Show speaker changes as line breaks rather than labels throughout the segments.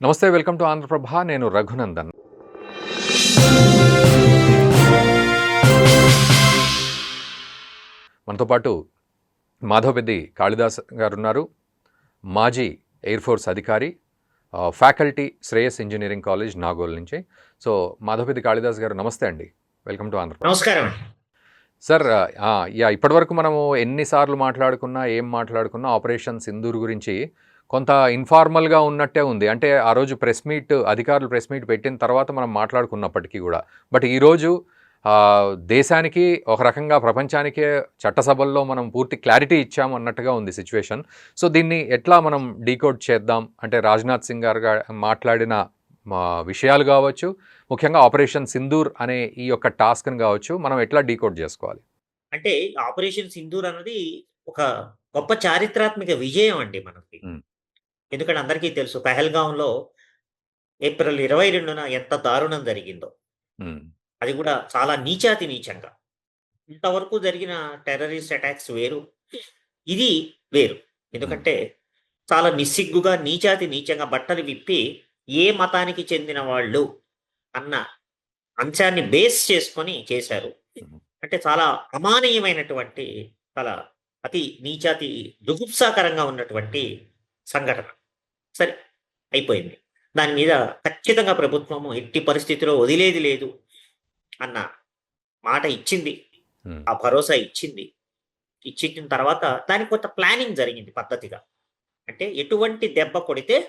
నమస్తే, welcome to Andhraprabha. నేను రఘునందన్. మనతో పాటు మాధవపెద్ది కాళిదాస్ గారు ఉన్నారు. మాజీ ఎయిర్ ఫోర్స్ అధికారి, faculty Shreyas engineering college Nagole నుంచి. సో మాధవపెద్ది కాళిదాస్ గారు నమస్తే అండి, వెల్కమ్ టు ఆంధ్రప్రభ.
నమస్కారం
సార్. ఇప్పటివరకు మనము ఎన్నిసార్లు మాట్లాడుకున్నా, ఏం మాట్లాడుకున్నా ఆపరేషన్ సింధూర్ గురించి కొంత ఇన్ఫార్మల్గా ఉన్నట్టే ఉంది. అంటే ఆ రోజు అధికారులు ప్రెస్ మీట్ పెట్టిన తర్వాత మనం మాట్లాడుకున్నప్పటికీ కూడా, బట్ ఈరోజు దేశానికి ఒక రకంగా ప్రపంచానికే చట్టసభల్లో మనం పూర్తి క్లారిటీ ఇచ్చాము అన్నట్టుగా ఉంది సిచ్యువేషన్. సో దీన్ని ఎట్లా మనం డీకోడ్ చేద్దాం అంటే, రాజ్నాథ్ సింగ్ గారు మాట్లాడిన విషయాలు కావచ్చు, ముఖ్యంగా ఆపరేషన్ సింధూర్ అనే ఈ యొక్క టాస్క్ని కావచ్చు, మనం ఎట్లా డీకోడ్ చేసుకోవాలి?
అంటే ఆపరేషన్ సింధూర్ అన్నది ఒక గొప్ప చారిత్రాత్మక విజయం అండి మనకి. ఎందుకంటే అందరికీ తెలుసు పెహల్గాంలో ఏప్రిల్ 22న ఎంత దారుణం జరిగిందో. అది కూడా చాలా నీచాతి నీచంగా. ఇంతవరకు జరిగిన టెర్రరిస్ట్ అటాక్స్ వేరు, ఇది వేరు. ఎందుకంటే చాలా నిస్సిగ్గుగా నీచాతి నీచంగా బట్టలు విప్పి ఏ మతానికి చెందిన వాళ్ళు అన్న అంశాన్ని బేస్ చేసుకొని చేశారు. అంటే చాలా అమానీయమైనటువంటి, చాలా అతి నీచాతి దుగుప్సాకరంగా ఉన్నటువంటి సంఘటన. సరే, అయిపోయింది. దాని మీద ఖచ్చితంగా ప్రభుత్వము ఎట్టి పరిస్థితిలో వదిలేది లేదు అన్న మాట ఇచ్చింది, ఆ భరోసా ఇచ్చింది. ఇచ్చిన తర్వాత దానికి కొంత ప్లానింగ్ జరిగింది పద్ధతిగా. అంటే ఎటువంటి దెబ్బ కొడితే,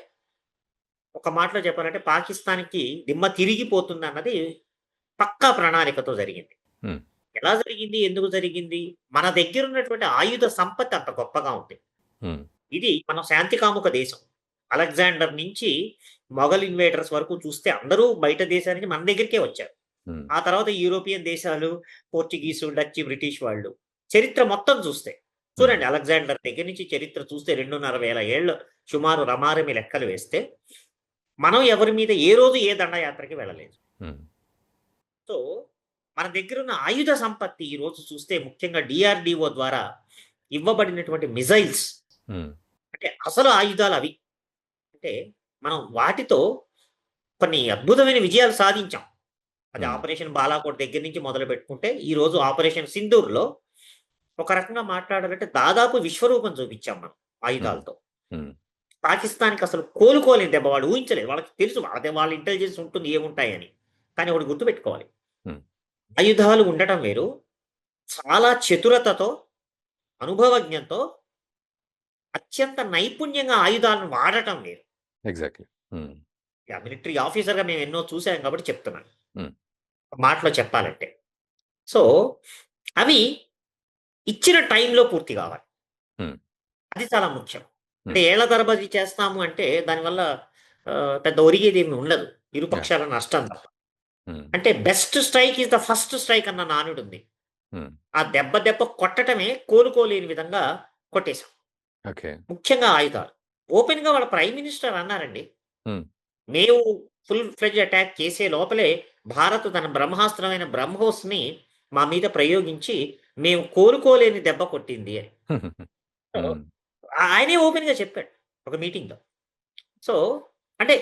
ఒక మాటలో చెప్పాలంటే పాకిస్తాన్కి దిమ్మ తిరిగిపోతుంది అన్నది పక్కా ప్రణాళికతో జరిగింది. ఎలా జరిగింది, ఎందుకు జరిగింది? మన దగ్గర ఉన్నటువంటి ఆయుధ సంపత్తి అంత గొప్పగా ఉంది. ఇది మన శాంతి కాముక దేశం. అలెగ్జాండర్ నుంచి మొఘల్ ఇన్వేడర్స్ వరకు చూస్తే అందరూ బయట దేశానికి మన దగ్గరికే వచ్చారు. ఆ తర్వాత యూరోపియన్ దేశాలు, పోర్చుగీసు, డచ్, బ్రిటిష్ వాళ్ళు. చరిత్ర మొత్తం చూస్తే చూడండి, అలెగ్జాండర్ దగ్గర నుంచి చరిత్ర చూస్తే 2,500 ఏళ్ళు సుమారు రమారమి లెక్కలు వేస్తే మనం ఎవరి మీద ఏ రోజు ఏ దండయాత్రకి వెళ్ళలేదు. సో మన దగ్గర ఉన్న ఆయుధ సంపత్తి ఈ రోజు చూస్తే, ముఖ్యంగా డిఆర్డిఓ ద్వారా ఇవ్వబడినటువంటి మిజైల్స్, అంటే అసలు ఆయుధాలు అవి. అంటే మనం వాటితో కొన్ని అద్భుతమైన విజయాలు సాధించాం. అది ఆపరేషన్ బాలాకోట్ దగ్గర నుంచి మొదలు పెట్టుకుంటే ఈ రోజు ఆపరేషన్ సింధూర్లో ఒక రకంగా మాట్లాడాలంటే దాదాపు విశ్వరూపం చూపించాం మనం ఆయుధాలతో. పాకిస్తాన్కి అసలు కోలుకోలేని దెబ్బ. వాళ్ళు ఊహించలేదు, వాళ్ళకి తెలుసు వాళ్ళ ఇంటెలిజెన్స్ ఉంటుంది ఏముంటాయని. కానీ ఒకటి గుర్తుపెట్టుకోవాలి, ఆయుధాలు ఉండటం వేరు, చాలా చతురతతో, అనుభవజ్ఞంతో, అత్యంత నైపుణ్యంగా ఆయుధాలను వాడటం వేరు.
ఎగ్జాక్ట్లీ.
మిలిటరీ ఆఫీసర్గా మేము ఎన్నో చూసాం కాబట్టి చెప్తున్నాను మాటలో చెప్పాలంటే. సో అవి ఇచ్చిన టైంలో పూర్తి కావాలి, అది చాలా ముఖ్యం. అంటే ఏళ్ల తరబడి చేస్తాము అంటే దానివల్ల పెద్ద ఒరిగేది ఏమి ఉండదు, ఇరుపక్షాల నష్టం తప్ప. అంటే best strike is the first strike అన్న నానుడు ఉంది. ఆ దెబ్బ కొట్టటమే కోలుకోలేని విధంగా కొట్టేశాం. ముఖ్యంగా ఆయుధాలు ఓపెన్ గా వాళ్ళ ప్రైమ్ మినిస్టర్ అన్నారండి, మేము ఫుల్ ఫ్లెడ్జ్ అటాక్ చేసే లోపలే భారత్ తన బ్రహ్మాస్త్రమైన బ్రహ్మోస్ ని మా మీద ప్రయోగించి మేము కోలుకోలేని దెబ్బ కొట్టింది అని ఆయనే ఓపెన్ గా చెప్పాడు ఒక మీటింగ్ లో. సో అంటే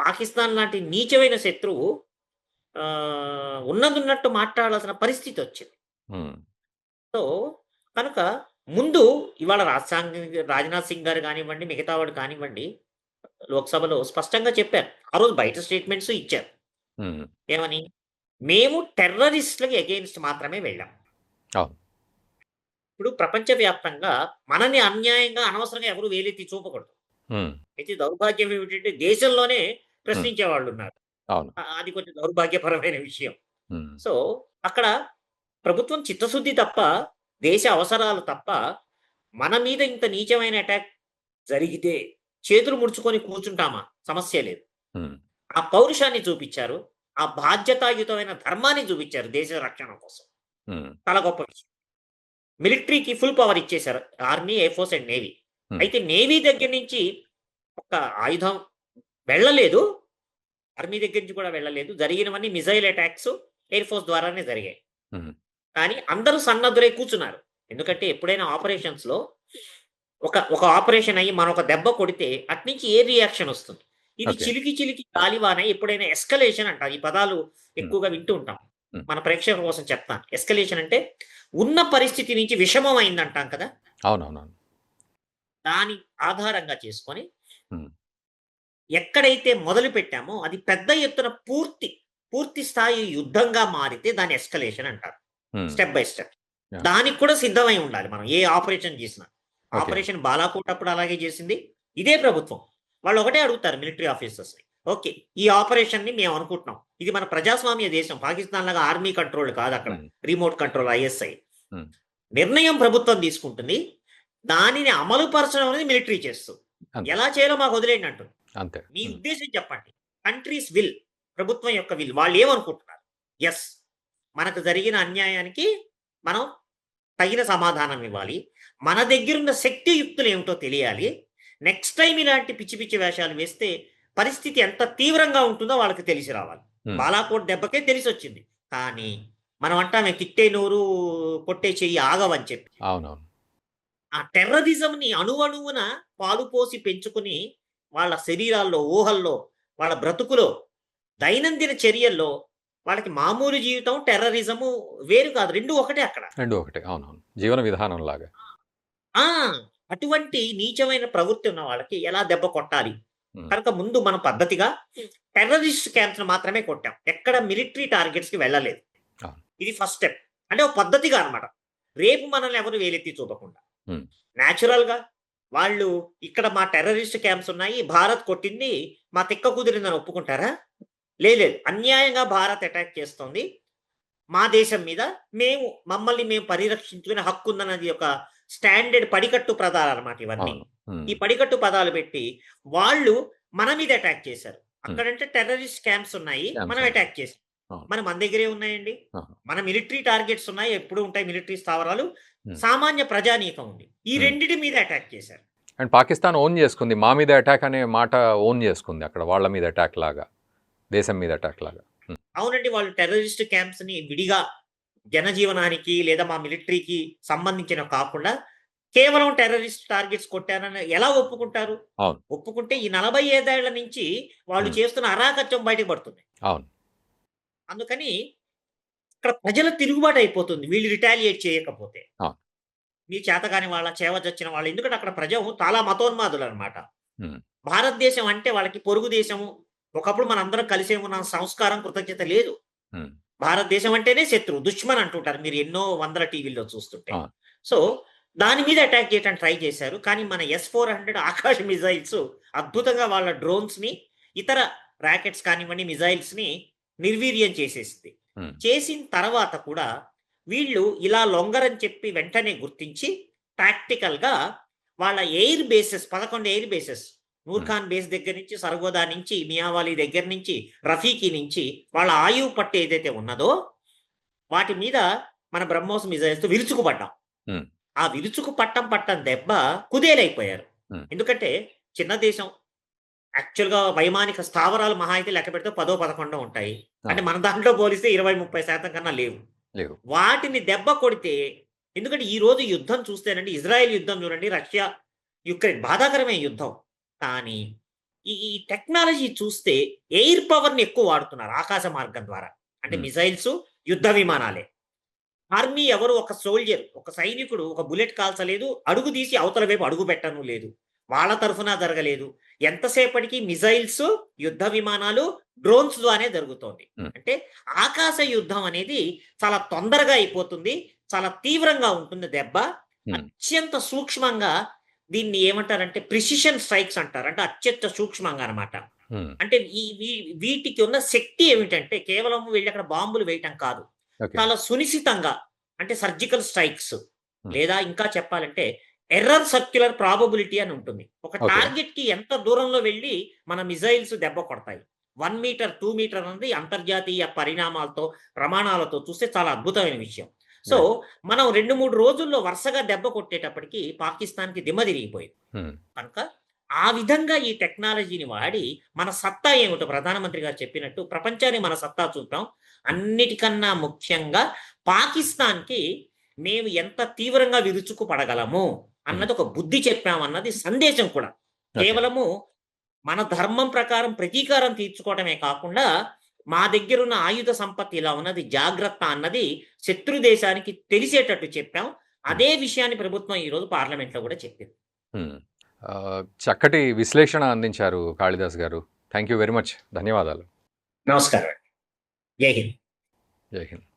పాకిస్తాన్ లాంటి నీచమైన శత్రువు ఉన్నట్టు మాట్లాడాల్సిన పరిస్థితి వచ్చింది. సో కనుక ముందు ఇవాళ రాజ్నాథ్ సింగ్ గారు కానివ్వండి, మిగతా వాడు కానివ్వండి, లోక్సభలో స్పష్టంగా చెప్పారు. ఆ రోజు బయట స్టేట్మెంట్స్ ఇచ్చారు. ఏమని? మేము టెర్రరిస్టులకి అగెయిన్స్ట్ మాత్రమే వెళ్ళాం. ఇప్పుడు ప్రపంచవ్యాప్తంగా మనని అన్యాయంగా అనవసరంగా ఎవరు వేలెత్తి చూపకూడదు. అయితే దౌర్భాగ్యం ఏమిటంటే దేశంలోనే ప్రశ్నించే వాళ్ళు ఉన్నారు. అది కొంచెం దౌర్భాగ్యపరమైన విషయం. సో అక్కడ ప్రభుత్వం చిత్తశుద్ధి తప్ప, దేశ అవసరాలు తప్ప, మన మీద ఇంత నీచమైన అటాక్ జరిగితే చేతులు ముడుచుకొని కూర్చుంటామా? సమస్య లేదు. ఆ పౌరుషాన్ని చూపించారు, ఆ బాధ్యతాయుతమైన ధర్మాన్ని చూపించారు దేశ రక్షణ కోసం. చాలా గొప్ప విషయం. మిలిటరీకి ఫుల్ పవర్ ఇచ్చేశారు, army, air force and navy. అయితే నేవీ దగ్గర నుంచి ఒక ఆయుధం వెళ్ళలేదు, ఆర్మీ దగ్గర నుంచి కూడా వెళ్ళలేదు. జరిగినవన్నీ మిజైల్ అటాక్స్ ఎయిర్ ఫోర్స్ ద్వారానే జరిగాయి. కానీ అందరూ సన్నద్ధులై కూర్చున్నారు. ఎందుకంటే ఎప్పుడైనా ఆపరేషన్స్ లో ఒక ఆపరేషన్ అయ్యి మనం ఒక దెబ్బ కొడితే అట్నుంచి ఏ రియాక్షన్ వస్తుంది? ఇది
ఓకే.
చిలికి చిలికి గాలివాన ఎప్పుడైనా ఎస్కలేషన్ అంటారు. ఈ పదాలు
హ్మ్.
ఎక్కువగా వింటూ ఉంటాం.
హ్మ్.
మన ప్రేక్షకుల కోసం చెప్తాను. ఎస్కలేషన్ అంటే ఉన్న పరిస్థితి నుంచి విషమం అయిందంటాం కదా!
అవునవునవును.
దాని ఆధారంగా చేసుకొని
హ్మ్.
ఎక్కడైతే మొదలుపెట్టామో అది పెద్ద ఎత్తున పూర్తి స్థాయి యుద్ధంగా మారితే దాన్ని ఎస్కలేషన్ అంటారు.
హ్మ్.
Step by step.
యాహ్!
దానికి కూడా సిద్ధమై ఉండాలి మనం. ఏ ఆపరేషన్ చేసినా.
ఓకే.
ఆపరేషన్ బాలాకోట్ అప్పుడు అలాగే చేసింది. ఇదే ప్రభుత్వం. వాళ్ళు ఒకటే అడుగుతారు మిలిటరీ ఆఫీసర్స్‌ని. ఓకే. ఈ ఆపరేషన్‌ని మేము అనుకుంటున్నాం. ఇది మన ప్రజాస్వామ్య దేశం. పాకిస్తాన్ లాగా ఆర్మీ కంట్రోల్డ్ కాదక్కడ.
హ్మ్.
Remote control ISI.
హ్మ్.
నిర్ణయం ప్రభుత్వం తీసుకుంటుంది. దానిని అమలు పరచడం అనేది మిలిటరీ చేస్తుంది.
అంతే.
ఎలా చేయాలో మాకు వదిలేయండి అంటుంది.
అంతే.
మీ
హ్మ్.
ఉద్దేశ్యం చెప్పండి. కంట్రీస్ విల్ ప్రభుత్వం యొక్క విల్. వాళ్ళేమనుకుంటున్నారు? యెస్. మనకు జరిగిన అన్యాయానికి మనం తగిన సమాధానం ఇవ్వాలి. మన దగ్గరున్న శక్తియుక్తులేమిటో తెలియాలి. నెక్స్ట్ టైమ్ ఇలాంటి పిచ్చి పిచ్చి వేషాలు వేస్తే పరిస్థితి ఎంత తీవ్రంగా ఉంటుందో వాళ్ళకి తెలిసి రావాలి.
హ్మ్.
బాలాకోట్ దెబ్బకే తెలిసొచ్చింది. కానీ మనం అంటామే "తిట్టే నోరు, కొట్టే చెయ్యి ఆగవని" చెప్పి.
అవునవును.
ఆ టెర్రరిజంని అణువణువున పాలు పోసి పెంచుకొని వాళ్ళ శరీరాల్లో, ఊహల్లో, వాళ్ళ బ్రతుకులో, దైనందిన చర్యల్లో వాళ్ళకి మామూలు జీవితం, టెర్రరిజము వేరు కాదు. 2 ఒకటే అక్కడ.
2 ఒకటే. అవునవును. జీవన విధానంలాగా.
ఆ! అటువంటి నీచమైన ప్రవృత్తి ఉన్న వాళ్ళకి ఎలా దెబ్బ కొట్టాలి?
హ్మ్.
కనుక ముందు మనం పద్ధతిగా టెర్రరిస్ట్ క్యాంప్స్‌ని మాత్రమే కొట్టాం. ఎక్కడ మిలిటరీ టార్గెట్స్‌కి వెళ్ళలేదు.
అవును.
ఇది ఫస్ట్ స్టెప్. అంటే ఒక పద్ధతిగా అన్నమాట. రేపు మనల్ని ఎవరు వేలెత్తి చూపకుండా.
హ్మ్.
నేచురల్‌గా వాళ్ళు ఇక్కడ మా టెర్రరిస్ట్ క్యాంప్స్ ఉన్నాయి. భారత్ కొట్టింది మా తిక్క కుదిరిందని ఒప్పుకుంటారా? లేదు. అన్యాయంగా భారత్ అటాక్ చేస్తోంది. మా దేశం మీద మమ్మల్ని మేము పరిరక్షించుకునే హక్కుందన్నది ఒక స్టాండర్డ్ పడికట్టు పదాలన్నమాట ఇవన్నీ.
అవును. హ్మ్.
ఈ పడికట్టు పదాలు పెట్టి వాళ్ళు మన మీద అటాక్ చేశారు.
హ్మ్.
అక్కడంటే టెర్రరిస్ట్ క్యాంప్స్ ఉన్నాయి.
స్కామ్స్
మనం
ఉన్నాయి.
అటాక్ చేసాం.
అవును.
మన దగ్గరే ఉన్నాయండి.
ఆహా!
మన మిలిటరీ టార్గెట్స్ ఉన్నాయి. ఎప్పుడూ ఉంటాయి మిలిటరీ స్థావరాలు.
హ్మ్.
సామాన్య ప్రజానీకం ఉంది. ఈ
హ్మ్.
రెండిటి మీద అటాక్ చేశారు.
అండ్ పాకిస్తాన్ ఓన్ చేసుకుంది. మా మీద అటాక్ అనే మాట ఓన్ చేసుకుంది అక్కడ. వాళ్ళ మీద అటాక్ లాగా. దేశం మీద అటాక్ లాగా. హ్మ్.
అవునండి. వాళ్ళు టెర్రరిస్ట్ క్యాంప్స్‌ని విడిగా జనజీవనానికి లేదా మా మిలిటరీకి సంబంధించినవి కాకుండా కేవలం టెర్రరిస్ట్ టార్గెట్స్ కొట్టారని ఎలా ఒప్పుకుంటారు?
అవును.
ఒప్పుకుంటే ఈ 45 ఏళ్ల నుంచి వాళ్ళు
హ్మ్.
చేస్తున్న అరాచకం బయటకు పడుతుంది.
అవును.
అందుకని ఇక్కడ ప్రజల తిరుగుబాటు అయిపోతుంది. వీళ్ళు రిటాలియేట్ చేయకపోతే.
అవును.
మీ చేతగాని వాళ్ళ, చేవజొచ్చిన వాళ్ళు ఎందుకంటే అక్కడ చాలా మతోన్మాదులనమాట.
హ్మ్.
భారతదేశం అంటే వాళ్ళకి పొరుగు దేశము. ఒకప్పుడు మనందరం కలిసే ఉన్నాం. సంస్కారం, కృతజ్ఞత లేదు.
హ్మ్.
భారతదేశం అంటేనే శత్రువు. దుష్మన్ అంటుంటారు. మీరు ఎన్నో వందల టీవీల్లో చూస్తుంటే.
అవును.
సో, దాని మీద అటాక్ చేయడానికి ట్రై చేశారు. కానీ మన S-400 ఆకాశ మిసైల్స్ అద్భుతంగా వాళ్ళ డ్రోన్స్‌ని, ఇతర రాకెట్స్ కానివ్వండి, మిసైల్స్‌ని నిర్వీర్యం చేసేసింది.
హ్మ్.
చేసిన తర్వాత కూడా వీళ్ళు ఇలా లొంగరని చెప్పి వెంటనే గుర్తించి ప్రాక్టికల్‌గా వాళ్ళ ఎయిర్ బేసెస్ 11 ఎయిర్ బేసెస్
హ్మ్.
నూర్ఖాన్ బేస్ దగ్గర నుంచి, సర్గోదా నుంచి, మియావాలి దగ్గర నుంచి, రఫీకి నుంచి వాళ్ళ ఆయువు పట్టు ఏదైతే ఉన్నదో వాటి మీద మన బ్రహ్మోస్ మిసైల్స్‌తో విరుచుకుపడ్డాం.
హ్మ్.
ఆ విరుచుకు పట్టం దెబ్బ కుదేలైపోయారు.
హ్మ్.
ఎందుకంటే చిన్న దేశం. యాక్చువల్‌గా వైమానిక స్థావరాలు మహా అయితే లెక్కపెడితే 10, 11 ఉంటాయి. అంటే
అవును.
మన దాంట్లో పోలిస్తే 20, 30% కన్నా లేవు.
లేవు.
వాటిని దెబ్బ కొడితే ఎందుకంటే ఈరోజు యుద్ధం చూస్తేనండి ఇజ్రాయెల్ యుద్ధం చూడండి, రష్యా, యుక్రెయిన్ బాధాకరమైన యుద్ధం. కానీ ఈ టెక్నాలజీ చూస్తే ఎయిర్ పవర్‌ని ఎక్కువ వాడుతున్నారు ఆకాశ మార్గం ద్వారా. అంటే
హ్మ్.
మిసైల్స్, యుద్ధ విమానాలే. ఆర్మీ ఎవరు ఒక సోల్జర్, ఒక సైనికుడు ఒక బుల్లెట్ కాల్చలేదు. అడుగు తీసి అవతల వైపు అడుగు పెట్టను లేదు. వాళ్ళ తరఫున జరగలేదు. ఎంతసేపటికి మిసైల్స్, యుద్ధ విమానాలు, డ్రోన్స్ ద్వానే జరుగుతోంది.
హ్మ్.
అంటే ఆకాశ యుద్ధం అనేది చాలా తొందరగా అయిపోతుంది. చాలా తీవ్రంగా ఉంటుంది దెబ్బ.
హ్మ్.
అత్యంత సూక్ష్మంగా దీన్ని ఏమంటారంటే ప్రిసిషన్ స్ట్రైక్స్ అంటారు. అంటే అత్యంత సూక్ష్మంగా అన్నమాట.
హ్మ్.
అంటే ఈ వీ వీటికి ఉన్న శక్తి ఏమిటంటే కేవలం వెళ్లి అక్కడ బాంబులు వేయటం కాదు.
ఓకే.
చాలా సునిశితంగా అంటే సర్జికల్ స్ట్రైక్స్
హ్మ్.
లేదా ఇంకా చెప్పాలంటే ఎర్రర్ సర్క్యులర్ ప్రాబబిలిటీ అని ఉంటుంది. ఒక
ఓకే.
టార్గెట్‌కి ఎంత దూరంలో వెళ్లి మన మిసైల్స్ దెబ్బ కొడతాయి. 1 మీటర్, 2 మీటర్ అన్నది అంతర్జాతీయ ప్రమాణాలతో చూస్తే చాలా అద్భుతమైన విషయం. So,
right.
మనం 2, 3 రోజుల్లో వరుసగా దెబ్బ కొట్టేటప్పటికి పాకిస్తాన్‌కి దిమ్మ తిరిగిపోయింది.
హ్మ్.
కనుక ఆ విధంగా ఈ టెక్నాలజీని వాడి మన సత్తా ఏమిటో ప్రధానమంత్రి గారు చెప్పినట్టు ప్రపంచానికి మన సత్తా చూపాం.
హ్మ్.
అన్నిటికన్నా ముఖ్యంగా పాకిస్తాన్‌కి మేము ఎంత తీవ్రంగా విరుచుకు పడగలము
హ్మ్.
అన్నది ఒక బుద్ధి చెప్పామన్నది సందేశం కూడా.
ఓకే.
కేవలము మన ధర్మం ప్రకారం ప్రతీకారం తీర్చుకోవటమే కాకుండా మా దగ్గరున్న ఆయుధ సంపత్తి ఇలా ఉన్నది జాగ్రత్త అన్నది శత్రు దేశానికి తెలిసేటట్టు చెప్పాం. అదే విషయాన్ని ప్రభుత్వం ఈరోజు పార్లమెంట్‌లో కూడా చెప్పింది.
హ్మ్. చక్కటి విశ్లేషణ అందించారు కాళిదాస్ గారు. Thank you very much. ధన్యవాదాలు.
నమస్కారం అండి. జై హింద్.
జై హింద్.